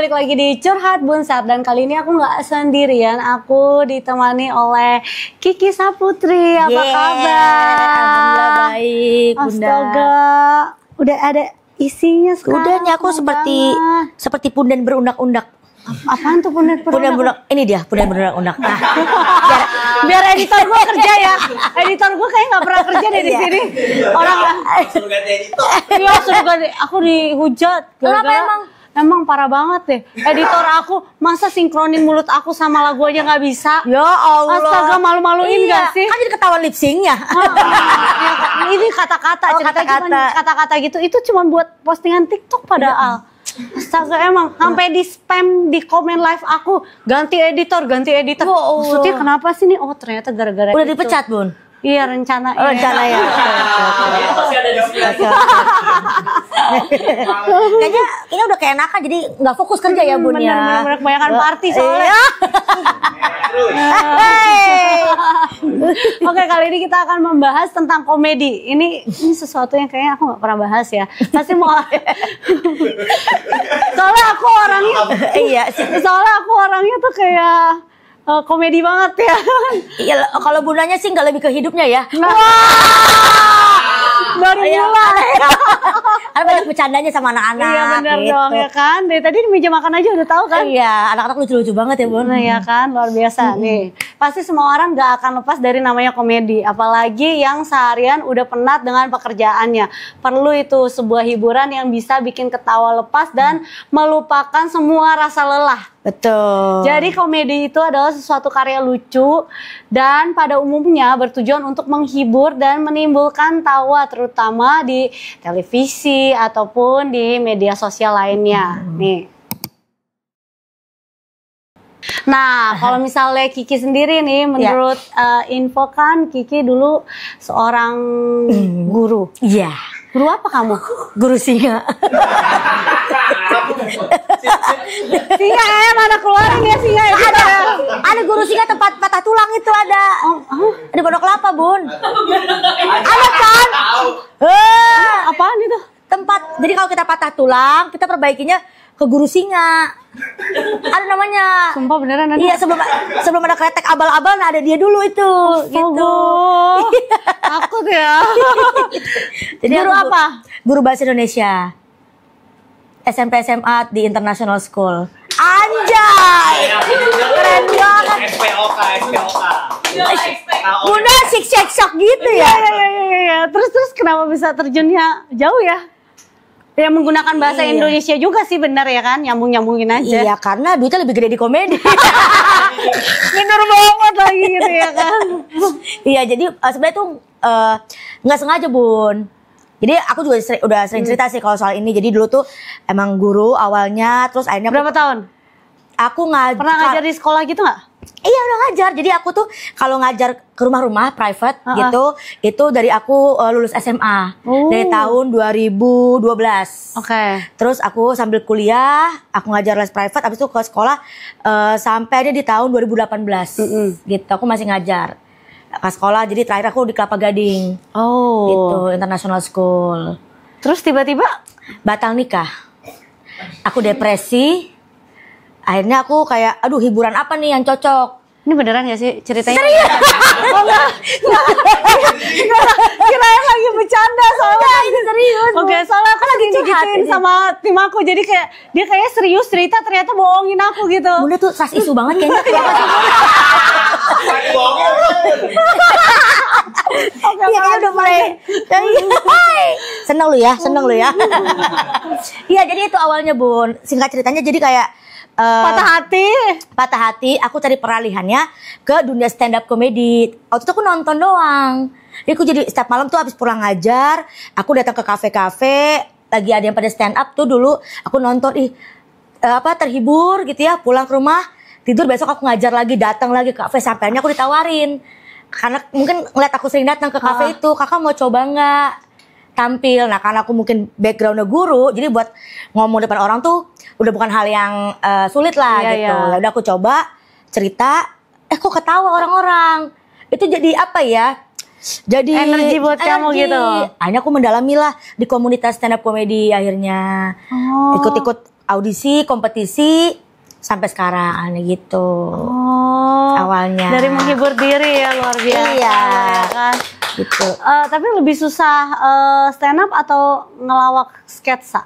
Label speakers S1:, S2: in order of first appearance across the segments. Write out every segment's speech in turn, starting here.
S1: balik lagi di Curhat Bunsar dan kali ini aku nggak sendirian, aku ditemani oleh Kiki Saputri. Apa kabar?
S2: Alhamdulillah baik, Bunda.
S1: Astaga, udah ada isinya sekarang.
S2: Udah nih aku seperti pundan berunak-unak.
S1: Apaan tuh pundan
S2: berunak? Ini dia pundan berunak-unak. Nah,
S1: biar editor gue kerja ya. Editor gue kayak nggak pernah kerja deh di sini. Orang
S3: suruh ganti editor.
S1: Iya suruh ganti. Aku dihujat.
S2: Kenapa emang?
S1: Emang parah banget deh. Editor aku masa sinkronin mulut aku sama lagu aja nggak bisa.
S2: Ya Allah.
S1: Astaga, malu-maluin
S2: iya.
S1: gak sih?
S2: Kan jadi ketahuan lip syncnya.
S1: Ini kata-kata, kata-kata gitu. Itu cuma buat postingan TikTok padahal. Astaga, emang sampai di spam di komen live aku ganti editor. Maksudnya kenapa sih nih? Oh ternyata gara-gara
S2: udah
S1: itu.
S2: dipecat Bun?
S1: Iya rencana.
S2: Oh, rencana ya.
S3: Pasti ada jawabnya.
S2: Kayaknya udah keenakan jadi nggak fokus kerja ya Bun ya.
S1: Bener-bener kebanyakan party soalnya. Oke, kali ini kita akan membahas tentang komedi. Ini sesuatu yang kayaknya aku nggak pernah bahas ya. Pasti mau. Soalnya aku orangnya. Iya. Soalnya aku orangnya tuh kayak komedi banget ya.
S2: Iya, kalau Bundanya sih nggak lebih ke hidupnya ya.
S1: Baru mulai.
S2: Ada banyak bercandanya sama anak-anak.
S1: Iya benar
S2: gitu.
S1: dong ya kan. Dari tadi di meja makan aja udah tahu kan.
S2: Iya, anak-anak lucu-lucu banget ya Bun.
S1: Nah ya kan, luar biasa nih. Pasti semua orang gak akan lepas dari namanya komedi. Apalagi yang seharian udah penat dengan pekerjaannya. Perlu itu sebuah hiburan yang bisa bikin ketawa lepas dan melupakan semua rasa lelah.
S2: Betul.
S1: Jadi komedi itu adalah sesuatu karya lucu dan pada umumnya bertujuan untuk menghibur dan menimbulkan tawa terutama di televisi ataupun di media sosial lainnya. Nih. Nah, kalau misalnya Kiki sendiri nih, menurut info kan Kiki dulu seorang guru.
S2: Iya.
S1: Guru apa kamu?
S2: Guru singa.
S1: Singa mana keluarin ya singa ya?
S2: Ada guru singa tempat patah tulang itu ada. Di Pondok Kelapa Bun. Ada kan?
S1: Apaan itu?
S2: Tempat. Jadi kalau kita patah tulang, kita perbaikinya ke guru singa. Ada namanya.
S1: Sumpah beneran ada.
S2: Iya, sebelum ada kretek abal-abal, nah ada dia dulu itu. Gitu.
S1: Takut ya.
S2: Jadi
S1: guru apa?
S2: Guru bahasa Indonesia. SMP SMA di International School. Anjay. Keren banget.
S3: SPOK.
S2: Bunda shock gitu ya.
S1: Iya. Terus kenapa bisa terjunnya jauh ya? Ya menggunakan bahasa Indonesia juga sih benar ya kan, nyambungin aja.
S2: Iya, karena duitnya lebih gede di komedi.
S1: Bener banget lagi gitu ya kan.
S2: Iya, jadi sebenarnya tuh nggak sengaja Bun. Jadi aku juga udah sering cerita sih kalau soal ini. Jadi dulu tuh emang guru awalnya, terus akhirnya
S1: berapa tahun?
S2: Aku
S1: pernah ngajar di sekolah gitu nggak?
S2: Iya udah ngajar. Jadi aku tuh kalau ngajar ke rumah-rumah private gitu, itu dari aku lulus SMA dari tahun 2012.
S1: Oke.
S2: Terus aku sambil kuliah, aku ngajar les private, abis itu ke sekolah sampai di tahun 2018. Gitu, aku masih ngajar ke sekolah. Jadi terakhir aku di Kelapa Gading. Gitu, International School.
S1: Terus tiba-tiba
S2: batal nikah. Aku depresi. Akhirnya aku kayak, aduh hiburan apa nih yang cocok?
S1: Ini beneran gak sih ceritanya?
S2: Serius?
S1: Oh enggak. Kirain lagi bercanda soalnya.
S2: Ini serius.
S1: Oke, soalnya aku lagi digituin sama tim aku. Jadi kayak dia kayaknya serius cerita ternyata bohongin aku gitu.
S2: Bunda tuh trust isu banget kayaknya. Iya udah mulai. Seneng lu ya. Iya jadi itu awalnya Bun. Singkat ceritanya jadi kayak patah hati, aku cari peralihannya ke dunia stand up komedi. Waktu itu aku nonton doang. Jadi aku jadi setiap malam tuh habis pulang ngajar, aku datang ke kafe-kafe, lagi ada yang pada stand up tuh dulu, aku nonton terhibur gitu ya, pulang ke rumah, tidur besok aku ngajar lagi, datang lagi ke kafe, sampai akhirnya aku ditawarin. Karena mungkin ngeliat aku sering datang ke kafe itu, kakak mau coba nggak tampil? Nah karena aku mungkin backgroundnya guru, jadi buat ngomong depan orang tuh udah bukan hal yang sulit lah gitu. Ya udah aku coba cerita, kok ketawa orang-orang. Itu jadi apa ya? Jadi
S1: energi buat kamu gitu.
S2: Akhirnya aku mendalami lah di komunitas stand up comedy akhirnya. Ikut-ikut audisi, kompetisi sampai sekarang gitu.
S1: Oh,
S2: awalnya.
S1: Dari menghibur diri ya, luar biasa.
S2: Iya.
S1: Ya kan?
S2: Gitu.
S1: Tapi lebih susah stand up atau ngelawak sketsa?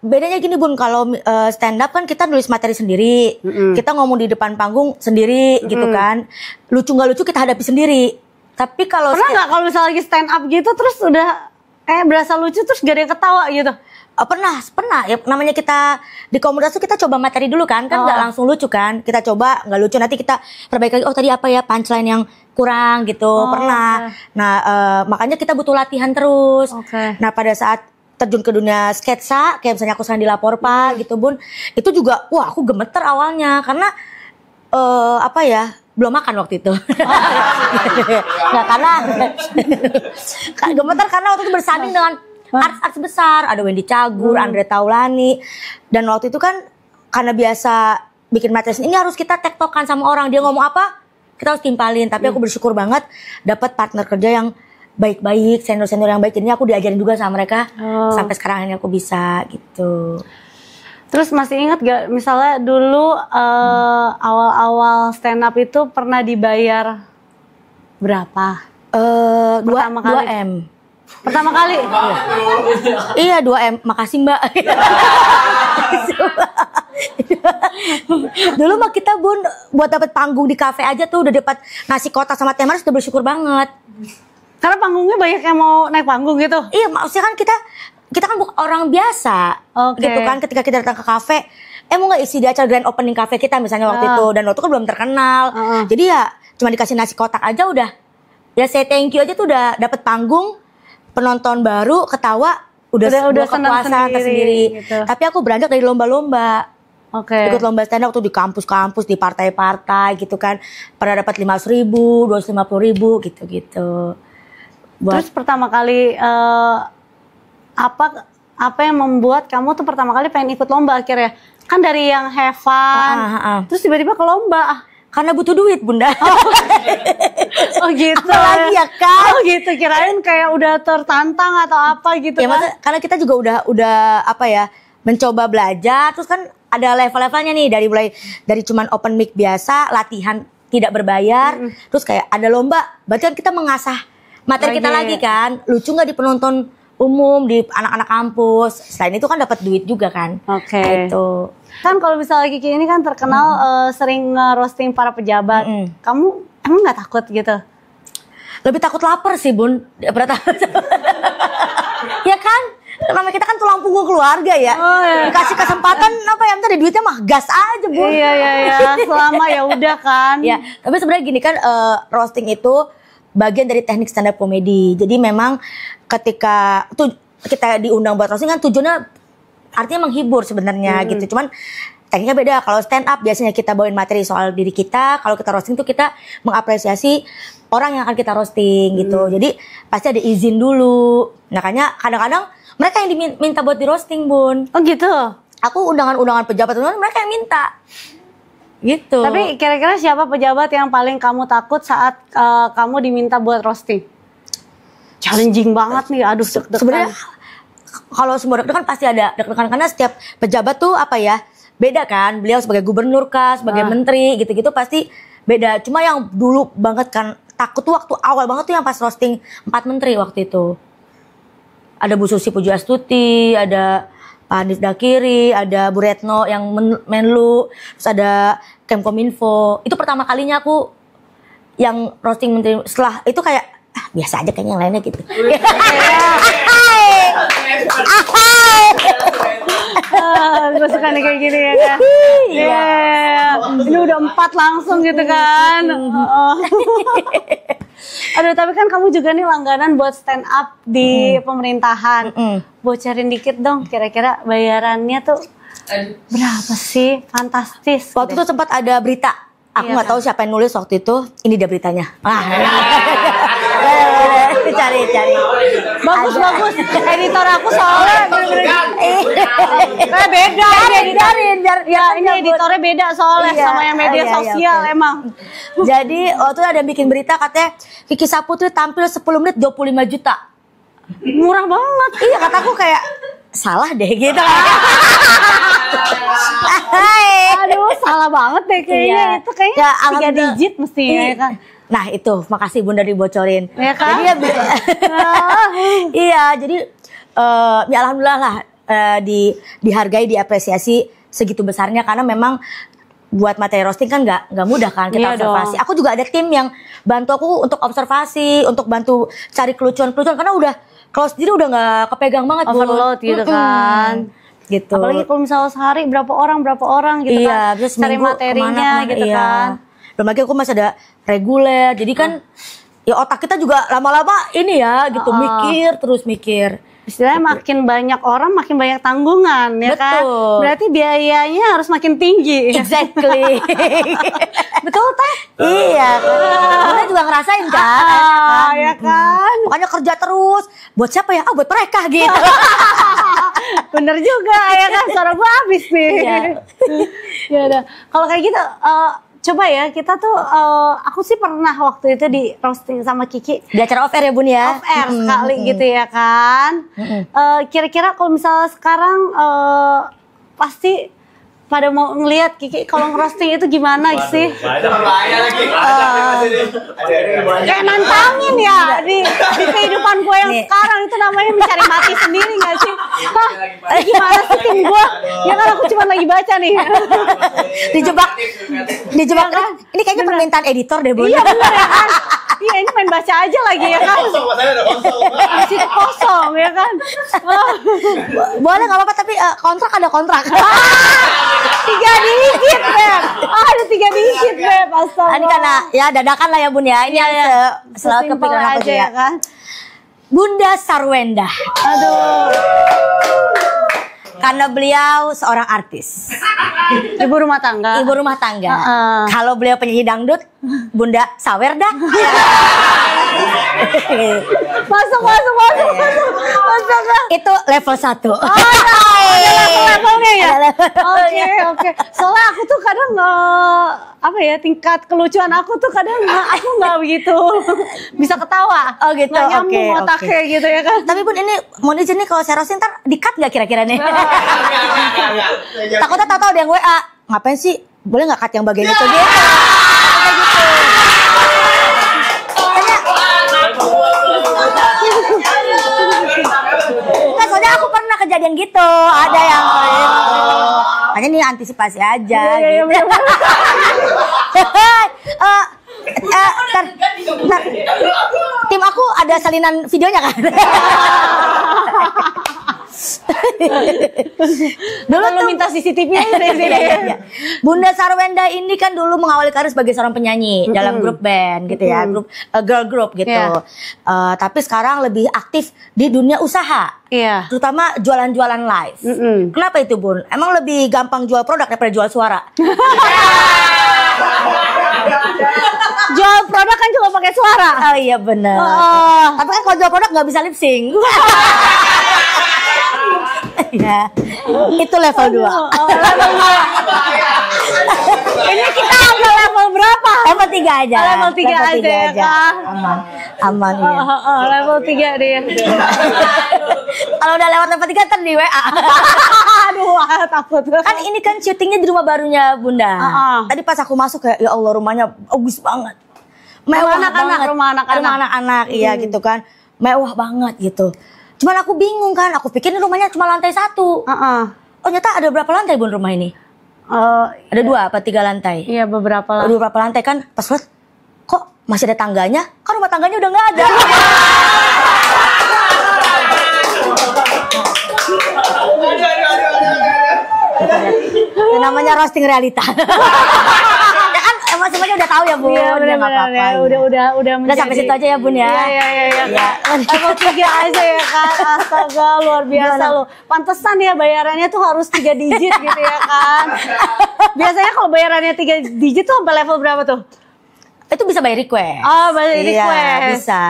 S2: Bedanya gini Bun, kalau stand up kan kita nulis materi sendiri, kita ngomong di depan panggung sendiri gitu kan. Lucu nggak lucu kita hadapi sendiri. Tapi kalau
S1: pernah nggak kalau misalnya lagi stand up gitu terus udah kayak berasa lucu terus gak ada yang ketawa gitu?
S2: Pernah ya, namanya kita di komunitas tuh kita coba materi dulu kan nggak langsung lucu kan, kita coba nggak lucu nanti kita perbaiki lagi, oh tadi apa ya punchline yang kurang gitu. Pernah. Nah makanya kita butuh latihan terus. Nah pada saat terjun ke dunia sketsa kayak misalnya aku sekarang di Lapor Pak gitu Bun, itu juga wah aku gemeter awalnya karena apa ya, belum makan waktu itu. Nggak, karena gemeter karena waktu itu bersanding dengan artis-artis besar, ada Wendy Cagur, Andre Taulani, dan waktu itu kan karena biasa bikin materi ini harus kita tektokan sama orang, dia ngomong apa kita harus timpalin. Tapi aku bersyukur banget dapat partner kerja yang baik-baik, senior-senior yang baik, jadinya aku diajarin juga sama mereka sampai sekarang ini aku bisa gitu.
S1: Terus masih ingat gak misalnya dulu awal-awal stand up itu pernah dibayar berapa?
S2: 2M.
S1: Pertama kali?
S2: Iya 2M, makasih Mbak. Dulu mah kita Bun buat dapat panggung di kafe aja tuh udah dapat nasi kotak sama teh manis, udah bersyukur banget.
S1: Karena panggungnya banyak yang mau naik panggung gitu?
S2: Iya, maksudnya kan kita kan bukan orang biasa, gitu kan. Ketika kita datang ke kafe, mau nggak isi di acara grand opening kafe kita misalnya waktu itu, dan waktu itu kan belum terkenal, jadi ya cuma dikasih nasi kotak aja udah, ya say thank you aja tuh udah dapat panggung, penonton baru ketawa, udah kepuasan tersendiri. Gitu. Tapi aku beranjak dari lomba-lomba. Ikut lomba stand up tuh di kampus-kampus, di partai-partai gitu kan, pernah dapat 500.000, 250.000 gitu-gitu.
S1: Terus pertama kali apa yang membuat kamu tuh pertama kali pengen ikut lomba akhirnya? Kan dari yang have fun, terus tiba-tiba ke lomba.
S2: Karena butuh duit Bunda.
S1: Oh gitu.
S2: Apalagi ya kan?
S1: Oh gitu, kirain kayak udah tertantang atau apa gitu
S2: ya, kan? Karena kita juga udah apa ya, mencoba belajar, terus kan ada level-levelnya nih, dari cuman open mic biasa, latihan tidak berbayar, terus kayak ada lomba, berarti kan kita mengasah materi kita lagi kan, lucu nggak di penonton umum, di anak-anak kampus. Selain itu kan dapat duit juga kan. Gitu.
S1: Kan kalau misalnya Kiki ini kan terkenal sering nge-roasting para pejabat. Kamu emang nggak takut gitu?
S2: Lebih takut lapar sih Bun. Pernah takut. Ya kan? Namanya kita kan tulang punggung keluarga ya. Dikasih kesempatan apa ya, ntar duitnya mah gas aja Bun.
S1: Iya. Selama ya udah kan.
S2: Ya, tapi sebenarnya gini kan, roasting itu bagian dari teknik stand up komedi. Jadi memang ketika tuh kita diundang buat roasting kan tujuannya artinya menghibur sebenarnya gitu. Cuman tekniknya beda. Kalau stand up biasanya kita bawain materi soal diri kita. Kalau kita roasting tuh kita mengapresiasi orang yang akan kita roasting gitu. Jadi pasti ada izin dulu. Makanya kadang-kadang mereka yang diminta buat di roasting Bun.
S1: Oh gitu.
S2: Aku undangan pejabat mereka yang minta. Gitu.
S1: Tapi kira-kira siapa pejabat yang paling kamu takut saat kamu diminta buat roasting? Challenging banget nih, aduh deg-degan.
S2: Sebenarnya kalau semua deg-degan pasti ada deg-degan karena setiap pejabat tuh apa ya, beda kan. Beliau sebagai gubernur kah, sebagai menteri gitu-gitu pasti beda. Cuma yang dulu banget kan takut tuh waktu awal banget tuh yang pas roasting 4 menteri waktu itu. Ada Bu Susi Pujiastuti, ada Pak Hanif Dakiri, ada Bu Retno yang Menlu, terus ada Kemkominfo. Itu pertama kalinya aku yang roasting menteri. Setelah itu kayak biasa aja kayaknya yang lainnya gitu.
S1: Gue suka nih kayak gini ya kan. Ini udah 4 langsung gitu kan. Aduh, tapi kan kamu juga nih langganan buat stand up di pemerintahan. Bocorin dikit dong, kira-kira bayarannya tuh berapa sih? Fantastis.
S2: Waktu itu sempat ada berita. Aku nggak tahu siapa yang nulis waktu itu. Ini dia beritanya. Cari.
S1: Bagus. Editor aku soalnya beda. Ya ini editornya beda soalnya sama yang media sosial emang.
S2: Jadi waktu itu ada bikin berita katanya Kiki Saputri tampil 10 menit 25 juta.
S1: Murah banget.
S2: Iya, kataku kayak salah deh gitu.
S1: Aduh, salah banget deh kayaknya.
S2: Iya.
S1: Itu kayaknya
S2: Ya,
S1: 3
S2: alhamdulillah.
S1: digit mestinya ya kan.
S2: Nah itu, makasih Bunda dibocorin.
S1: Ya kan?
S2: Jadi ya, iya, jadi ya alhamdulillah lah dihargai, diapresiasi segitu besarnya karena memang buat materi roasting kan nggak mudah kan kita
S1: Iya
S2: observasi.
S1: dong.
S2: Aku juga ada tim yang bantu aku untuk observasi, untuk bantu cari kelucuan-kelucuan karena udah kalau sendiri udah nggak kepegang banget Bu.
S1: Overload gitu kan.
S2: Gitu.
S1: Apalagi kalau misalnya sehari berapa orang gitu
S2: iya,
S1: kan.
S2: terus
S1: Cari
S2: seminggu
S1: materinya
S2: kemana-mana,
S1: gitu
S2: iya.
S1: kan.
S2: Belum lagi aku masih ada reguler, jadi kan ya otak kita juga lama-lama ini ya gitu mikir terus mikir.
S1: Istilahnya makin banyak orang, makin banyak tanggungan ya kan.
S2: Betul.
S1: Berarti biayanya harus makin tinggi.
S2: Exactly.
S1: Betul Teh?
S2: Iya, Bunda juga ngerasain kan.
S1: Ya kan.
S2: Makanya kerja terus. Buat siapa ya? Buat mereka gitu.
S1: Bener juga ya kan. Suara gue habis nih.
S2: Iya.
S1: Ya udah. Kalau kayak gitu, coba ya kita tuh, aku sih pernah waktu itu di roasting sama Kiki.
S2: Di acara off air ya Bun ya.
S1: Off air sekali gitu ya kan. Kira-kira kalau misalnya sekarang pasti pada mau ngelihat Kiki kalau ngerosting itu gimana sih?
S3: Bahaya lagi.
S1: Kayak nantangin ya di kehidupan gue yang
S2: Nih.
S1: sekarang itu namanya mencari mati sendiri gak sih? Hah, gimana sih tim gue? Ya kan aku cuma lagi baca nih.
S2: Dijebak.
S1: Iya kan?
S2: Ini kayaknya permintaan editor deh Bun.
S1: Iya bener ya kan? Iya ini main baca aja lagi ya kan?
S3: Kosong, masalahnya ada kosong.
S1: Di situ kosong ya kan?
S2: Boleh nggak apa-apa tapi kontrak ada kontrak.
S1: 3 digit Beb. Ada 3 digit Beb. Astaga.
S2: Ini karena ya dadakan lah ya Bun ya. Ini yang selalu
S1: Sesimpel
S2: kepikiran aku
S1: aja
S2: juga.
S1: ya kan?
S2: Bunda Sarwenda.
S1: Aduh.
S2: Karena beliau seorang artis,
S1: Ibu rumah tangga.
S2: ibu rumah tangga.
S1: Heeh.
S2: Kalau beliau penyanyi dangdut, Bunda Sawerda.
S1: Masuk.
S2: Itu level 1.
S1: Ada level-levelnya ya?
S2: Ada level-levelnya.
S1: Oke. Soalnya aku tuh kadang apa ya, tingkat kelucuan aku tuh kadang aku nggak begitu bisa ketawa.
S2: Oh gitu,
S1: Nggak nyambung
S2: oke,
S1: otaknya gitu ya kan.
S2: Tapi Bun ini mohon izin nih kalau saya roasting ntar di-cut nggak kira-kira nih? Takutnya tahu-tahu ada yang WA. Ngapain sih? Boleh nggak cut yang bagian itu gitu? Nggak, soalnya aku pernah kejadian gitu. Ada yang makanya nih antisipasi aja.
S1: Iya,
S2: gitu. Ntar, tim aku ada salinan videonya kan?
S1: Dulu lu minta CCTV aja deh.
S2: Iya. Bunda Sarwenda ini kan dulu mengawali karir sebagai seorang penyanyi dalam grup band gitu ya, grup girl group gitu.
S1: Iya.
S2: Tapi sekarang lebih aktif di dunia usaha.
S1: Iya.
S2: Terutama jualan-jualan live. Kenapa itu Bun? Emang lebih gampang jual produk daripada jual suara?
S1: Jual produk kan cuma pakai suara.
S2: Oh iya bener. Tapi kan kalau jual produk nggak bisa lip sync. Ya, itu level 2.
S1: Ini kita ambil level berapa?
S2: Level 3 aja.
S1: Level 3 aja ya kan.
S2: Aman iya.
S1: Level 3 deh.
S2: Kalau udah lewat level 3 ntar di WA.
S1: Aduh, takut.
S2: Kan ini kan syutingnya di rumah barunya Bunda. Tadi pas aku masuk kayak ya Allah rumahnya bagus banget. Mewah banget.
S1: Rumah anak-anak.
S2: Rumah anak-anak iya gitu kan. Mewah banget gitu. Cuman aku bingung kan, aku pikir ini rumahnya cuma lantai 1. Oh ternyata ada berapa lantai Bun rumah ini? Ada 2 apa 3 lantai?
S1: Iya beberapa lah.
S2: Ada beberapa lantai kan, pas lihat kok masih ada tangganya? Kan rumah tangganya udah nggak ada. Itu namanya roasting realita. Ya kan emang semuanya udah tahu ya Bun.
S1: Iya
S2: Udah nggak apa-apa,
S1: ya.
S2: ya.
S1: Udah
S2: Sampai situ aja ya Bun ya.
S1: Iya. Level 3 aja ya kan. Astaga luar biasa loh. Pantesan ya bayarannya tuh harus 3 digit gitu ya kan. Biasanya kalau bayarannya 3 digit tuh sampai level berapa tuh?
S2: Itu bisa by request.
S1: Oh, by request.
S2: Iya, bisa.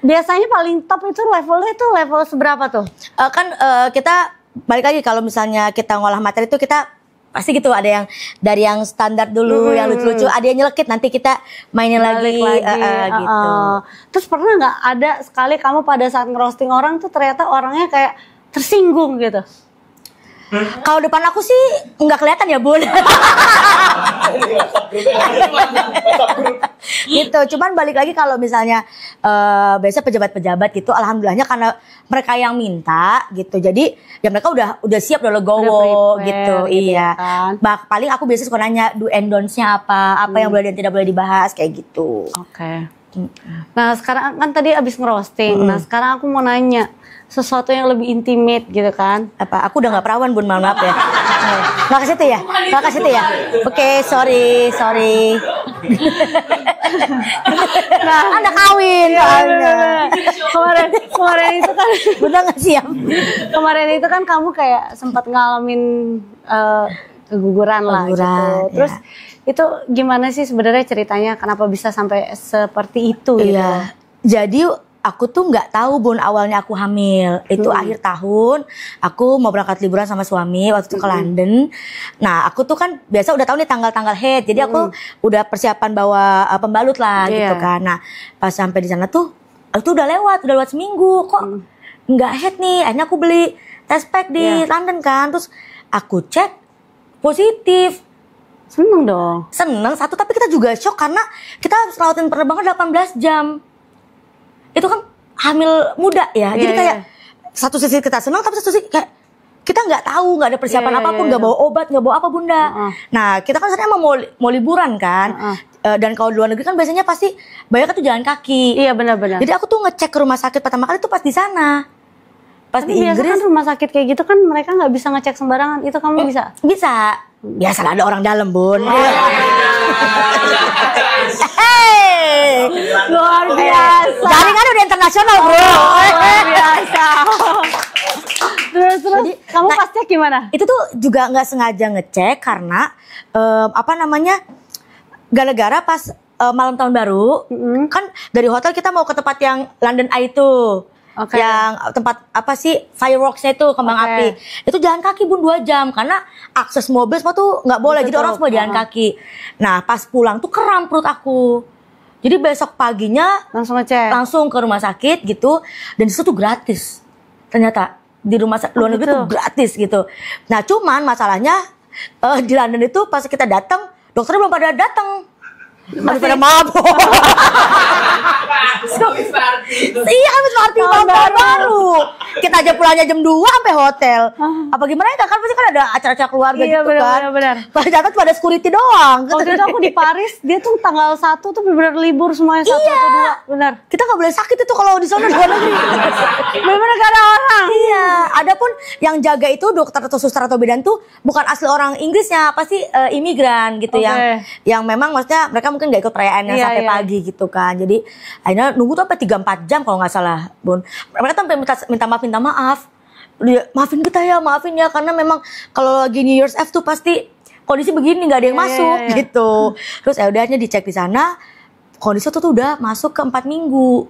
S1: Biasanya paling top itu levelnya tuh level seberapa tuh?
S2: Kan kita balik lagi kalau misalnya kita ngolah materi itu kita pasti gitu ada yang dari yang standar dulu, yang lucu-lucu, ada yang nyelekit nanti kita mainin lagi. Gitu.
S1: Terus pernah nggak ada sekali kamu pada saat ngerosting orang tuh ternyata orangnya kayak tersinggung gitu?
S2: Kalau depan aku sih nggak kelihatan ya Bun. Gitu. Cuman balik lagi kalau misalnya biasa pejabat-pejabat gitu, alhamdulillahnya karena mereka yang minta gitu. Jadi ya mereka udah siap, udah legowo gitu. Iya.
S1: Kan?
S2: Paling aku biasa suka nanya do and don'ts-nya apa yang boleh dan tidak boleh dibahas kayak gitu.
S1: Oke. Nah sekarang kan tadi abis ngerosting. Nah sekarang aku mau nanya sesuatu yang lebih intimate gitu kan?
S2: Apa? Aku udah nggak perawan Bun, mohon maaf ya. Nggak ke situ ya? Nggak ke situ ya? Oke, sorry.
S1: Nah,
S2: Anak kawin.
S1: kemarin itu kan
S2: Udah nggak siap?
S1: kemarin itu kan kamu kayak sempat ngalamin keguguran lah gitu.
S2: Keguguran,
S1: Terus
S2: ya.
S1: itu gimana sih sebenarnya ceritanya? Kenapa bisa sampai seperti itu gitu?
S2: Iya. Jadi aku tuh nggak tahu Bun awalnya aku hamil. Itu akhir tahun. Aku mau berangkat liburan sama suami waktu itu ke London. Nah aku tuh kan biasa udah tahu nih tanggal-tanggal head. Jadi aku udah persiapan bawa pembalut lah gitu kan. Nah pas sampai di sana tuh itu udah lewat seminggu kok nggak head nih. Akhirnya aku beli test pack di London kan. Terus aku cek positif.
S1: Seneng dong.
S2: Seneng satu, tapi kita juga shock karena kita harus ngelawatin penerbangan 18 jam. Itu kan hamil muda ya. Jadi kayak satu sisi kita senang, tapi satu sisi kayak kita nggak tahu, nggak ada persiapan apapun, nggak bawa obat, nggak bawa apa Bunda. Nah kita kan sebenarnya mau liburan kan. Dan kalau di luar negeri kan biasanya pasti banyak tuh jalan kaki.
S1: Iya benar-benar.
S2: Jadi aku tuh ngecek ke rumah sakit pertama kali tuh pas di sana. Pas
S1: Tapi
S2: di
S1: biasa
S2: Inggris
S1: kan rumah sakit kayak gitu kan mereka nggak bisa ngecek sembarangan. Itu kamu bisa?
S2: bisa. Biasa ada orang dalam Bun.
S1: Luar biasa.
S2: Jaringan udah internasional bro.
S1: Luar biasa. Terus
S2: Jadi,
S1: kamu
S2: nah,
S1: pas cek gimana?
S2: Itu tuh juga nggak sengaja ngecek karena gara-gara pas malam tahun baru kan dari hotel kita mau ke tempat yang London Eye itu. Yang tempat apa sih fireworksnya itu kembang api. Itu jalan kaki Bun 2 jam karena akses mobil semua tuh nggak boleh. Jadi orang semua jalan kaki. Nah pas pulang tuh kram perut aku. Jadi besok paginya
S1: Langsung ngecek.
S2: langsung ke rumah sakit gitu. Dan itu tuh gratis. Ternyata di rumah luar negeri tuh gratis gitu. Nah cuman masalahnya di London itu pas kita datang dokternya belum pada datang. Masih pada mabok. Iya habis party tahun baru. Kita aja pulangnya jam 2 sampai hotel. Apa gimana ya kan pasti kan ada acara-acara keluarga gitu kan.
S1: Benar.
S2: Pas datang cuma ada security doang.
S1: Waktu itu aku di Paris, dia tuh tanggal 1 tuh benar-benar libur semuanya 1 atau 2. Benar.
S2: Kita nggak boleh sakit itu kalau di sana di luar negeri.
S1: Benar-benar gak ada orang.
S2: Iya. Adapun yang jaga itu dokter atau suster atau bidan tuh bukan asli orang Inggrisnya, pasti imigran gitu yang memang maksudnya mereka mungkin nggak ikut perayaannya sampai pagi gitu kan. Jadi akhirnya nunggu tuh sampai 3-4 jam kalau nggak salah Bun. Mereka tuh sampai minta maaf. Maafin kita ya, maafin ya karena memang kalau lagi New Year's Eve tuh pasti kondisi begini nggak ada yang masuk gitu. Terus ya udahnya dicek di sana kondisi tuh udah masuk ke 4 minggu.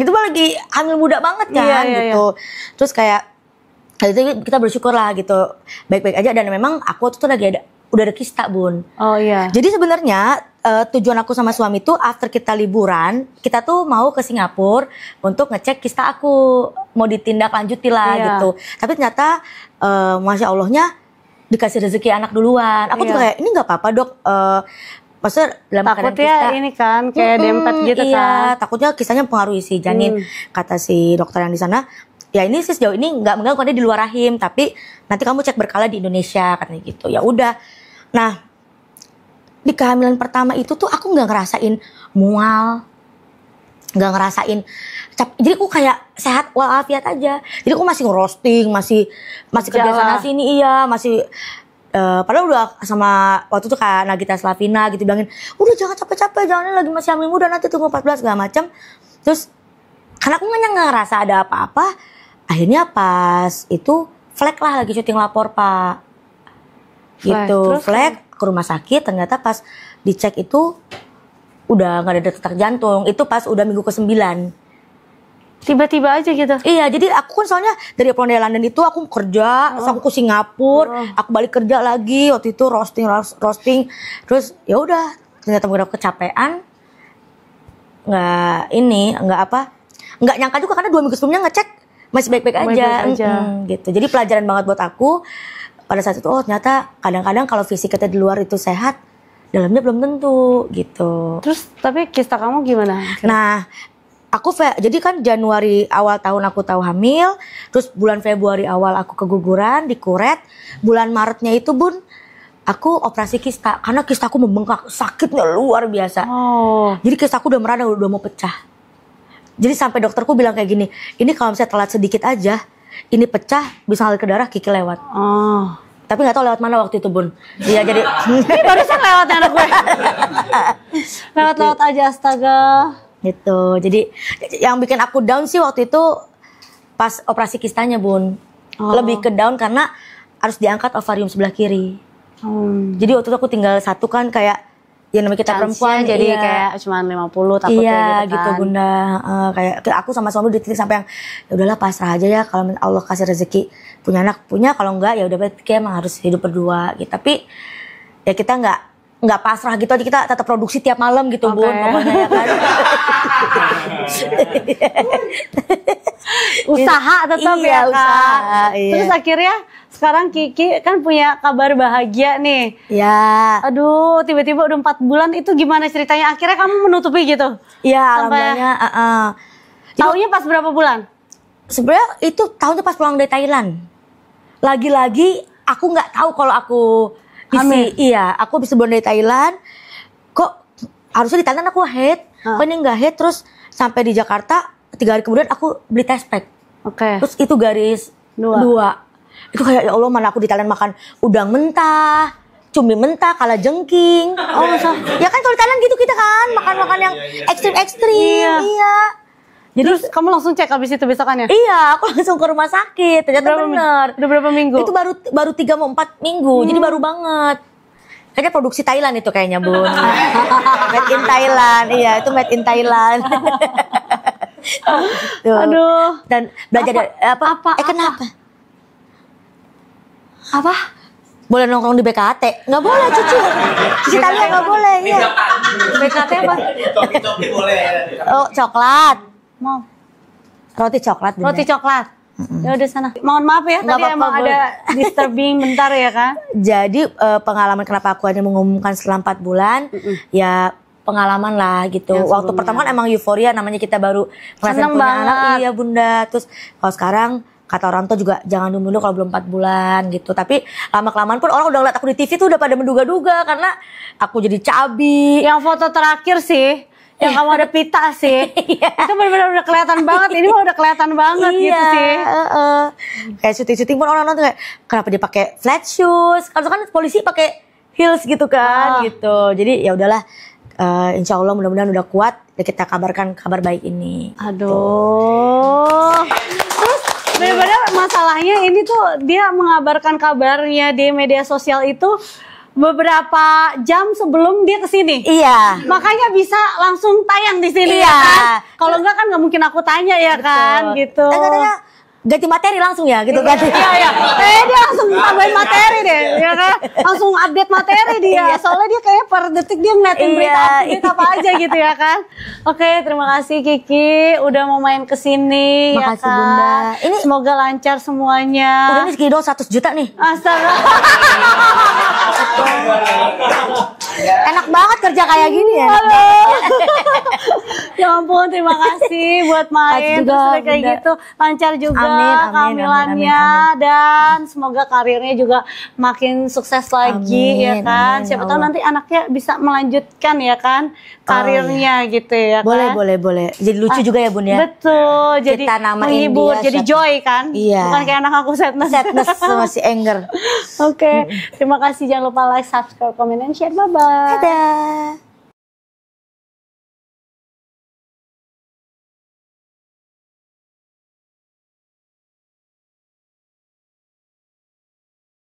S2: Itu mah lagi hamil muda banget kan gitu. Terus kayak itu kita bersyukur lah gitu. Baik-baik aja dan memang aku tuh lagi udah ada kista Bun.
S1: Oh iya.
S2: Jadi sebenarnya tujuan aku sama suami tuh after kita liburan, kita tuh mau ke Singapura untuk ngecek kista aku, mau ditindaklanjuti lah gitu. Tapi ternyata masya Allahnya dikasih rezeki anak duluan. Aku tuh kayak ini nggak apa-apa dok. Maksudnya dalam keadaan
S1: takutnya
S2: kista,
S1: ini kan kayak dempet gitu kan.
S2: Takutnya kistanya mempengaruhi si janin. Kata si dokter yang di sana. Ya ini sih sejauh ini nggak mengganggu karena di luar rahim, tapi nanti kamu cek berkala di Indonesia katanya gitu. Ya udah. Nah, di kehamilan pertama itu tuh aku nggak ngerasain mual, nggak ngerasain jadi aku kayak sehat walafiat aja. Jadi aku masih ngerosting, masih kerja sana sini masih padahal udah sama waktu itu Kak Nagita Slavina gitu bilangin, udah jangan capek-capek, jangan lagi masih hamil muda nanti tunggu 14 segala macam. Terus karena aku nggak ngerasa ada apa-apa, akhirnya pas itu flag lah lagi syuting lapor Pak. Gitu, flag ke rumah sakit, ternyata pas dicek itu udah gak ada detak jantung. Itu pas udah minggu ke-9.
S1: Tiba-tiba aja gitu?
S2: Iya, jadi aku kan soalnya dari pulang dari London itu aku kerja, terus aku ke Singapura, aku balik kerja lagi, waktu itu roasting, terus ya udah ternyata beberapa kecapean, nggak nyangka juga karena 2 minggu sebelumnya ngecek masih baik-baik aja.
S1: Baik-baik aja.
S2: Gitu. Jadi pelajaran banget buat aku pada saat itu. Oh ternyata kadang-kadang kalau fisik kita di luar itu sehat, dalamnya belum tentu gitu.
S1: Terus tapi kista kamu gimana?
S2: Nah, jadi kan Januari awal tahun aku tahu hamil, terus bulan Februari awal aku keguguran, dikuret, bulan Maretnya itu Bun, aku operasi kista karena kistaku membengkak, sakitnya luar biasa.
S1: Oh.
S2: Jadi kistaku udah merah, udah mau pecah. Jadi sampai dokterku bilang kayak gini, ini kalau misalnya telat sedikit aja, ini pecah bisa ngalir ke darah, Kiki lewat.
S1: Oh.
S2: Tapi nggak tahu lewat mana waktu itu Bun. Iya jadi.
S1: Barusan lewat anak gue. Lewat-lewat aja, astaga.
S2: Gitu. Jadi yang bikin aku down sih waktu itu pas operasi kistanya Bun. Lebih ke down karena harus diangkat ovarium sebelah kiri. Jadi waktu itu aku tinggal satu kan kayak ya namanya kita perempuan
S1: jadi
S2: iya.
S1: kayak cuma 50 takutnya
S2: iya,
S1: gitu kan.
S2: gitu Bunda. Kayak aku sama suami di titik sampai yang ya udahlah pasrah aja ya kalau Allah kasih rezeki punya anak punya, kalau enggak ya udah berarti kayak emang harus hidup berdua gitu. Tapi ya kita nggak pasrah gitu aja, kita tetap produksi tiap malam gitu Bun, pokoknya ya kan.
S1: Usaha tetap
S2: iya,
S1: ya kan.
S2: Usaha, iya.
S1: Terus akhirnya sekarang Kiki kan punya kabar bahagia nih.
S2: Ya.
S1: Aduh, tiba-tiba udah 4 bulan, itu gimana ceritanya? Akhirnya kamu menutupi gitu?
S2: Iya,
S1: Sampai
S2: alhamdulillah.
S1: Taunya pas berapa bulan?
S2: Sebenarnya itu tahunnya pas pulang dari Thailand. Lagi-lagi aku nggak tahu kalau aku
S1: hamil.
S2: Iya, aku bisa bulan dari Thailand. Kok harusnya di Thailand aku head, kok ini nggak head. Terus sampai di Jakarta 3 hari kemudian aku beli test pack.
S1: Oke.
S2: Terus itu garis 2. Itu kayak ya Allah, mana aku di Thailand makan udang mentah, cumi mentah, kalajengking. Oh masa? Ya kan kalau di Thailand gitu kita kan makan-makan yang ekstrim-ekstrim. Iya. Jadi
S1: Terus kamu langsung cek abis itu besokannya?
S2: iya, aku langsung ke rumah sakit. Ternyata bener.
S1: Udah berapa minggu?
S2: Itu baru 3 mau 4 minggu. Jadi baru banget. Kayaknya produksi Thailand itu kayaknya Bun. Made in Thailand. Iya, itu made in Thailand. Tuh.
S1: Aduh.
S2: Dan belajar dari apa? Kenapa?
S1: Apa?
S2: Boleh nongkrong di BKT? Nggak boleh Cici. Cici Thalia nggak boleh. Iya.
S1: BKT apa?
S3: Coki boleh.
S2: Oh coklat.
S1: Mau
S2: Roti coklat. Bunda.
S1: roti coklat. Ya udah sana. Mohon maaf ya,
S2: Nggak
S1: tadi
S2: apa-apa,
S1: emang
S2: Bu.
S1: ada disturbing bentar ya kan?
S2: Jadi pengalaman kenapa aku hanya mengumumkan setelah 4 bulan, ya pengalaman lah gitu.
S1: Yang
S2: Waktu
S1: sebelumnya.
S2: pertama kan emang euforia, namanya kita baru ngerasain
S1: Seneng
S2: punya
S1: banget.
S2: anak. Iya Bunda. Terus kalau sekarang kata orang tua juga jangan dulu kalau belum 4 bulan gitu. Tapi lama-kelamaan pun orang udah ngeliat aku di TV tuh udah pada menduga-duga karena aku jadi cabi.
S1: Yang foto terakhir sih, yang kamu ada pita sih, itu benar-benar udah kelihatan banget. Ini mah udah kelihatan banget gitu sih.
S2: Kayak syuting-syuting pun orang nonton kayak kenapa dia pakai flat shoes? Kalau kan polisi pakai heels gitu kan, gitu. Jadi ya udahlah, insya Allah mudah-mudahan udah kuat. Ya kita kabarkan kabar baik ini.
S1: Aduh. Terus benar-benar masalahnya ini tuh dia mengabarkan kabarnya di media sosial itu beberapa jam sebelum dia kesini.
S2: Iya.
S1: Makanya bisa langsung tayang di sini
S2: Iya.
S1: ya kan. Kalau enggak kan nggak mungkin aku tanya ya kan gitu.
S2: Katanya ganti materi langsung ya gitu kan.
S1: Iya ya. Dia langsung tambahin materi deh, ya kan? Langsung update materi dia. Soalnya dia kayak per detik dia ngeliatin berita apa aja gitu ya kan. Oke, terima kasih Kiki udah mau main ke sini ya
S2: Makasih,
S1: kan.
S2: Bunda.
S1: Ini semoga lancar semuanya.
S2: Udah nih segini doang 100 juta nih.
S1: Astaga.
S2: Enak banget kerja kayak gini ya.
S1: Halo. Ya ampun, terima kasih buat main
S2: Juga,
S1: terus udah kayak
S2: Bunda.
S1: gitu. Lancar juga
S2: Amin,
S1: kehamilannya dan semoga karirnya juga makin sukses lagi ya
S2: Amin,
S1: kan.
S2: amin,
S1: Siapa
S2: ya
S1: tahu
S2: Allah.
S1: nanti anaknya bisa melanjutkan ya kan karirnya gitu ya
S2: Boleh,
S1: kan.
S2: boleh. Jadi lucu juga ya Bun ya.
S1: Betul, jadi
S2: Kita namain
S1: menghibur,
S2: dia
S1: jadi
S2: siapa?
S1: joy kan.
S2: Iya.
S1: Bukan kayak anak aku sadness.
S2: Sadness masih anger.
S1: Oke, terima kasih, jangan lupa like, subscribe, comment, and share. Bye bye.
S2: Dadah.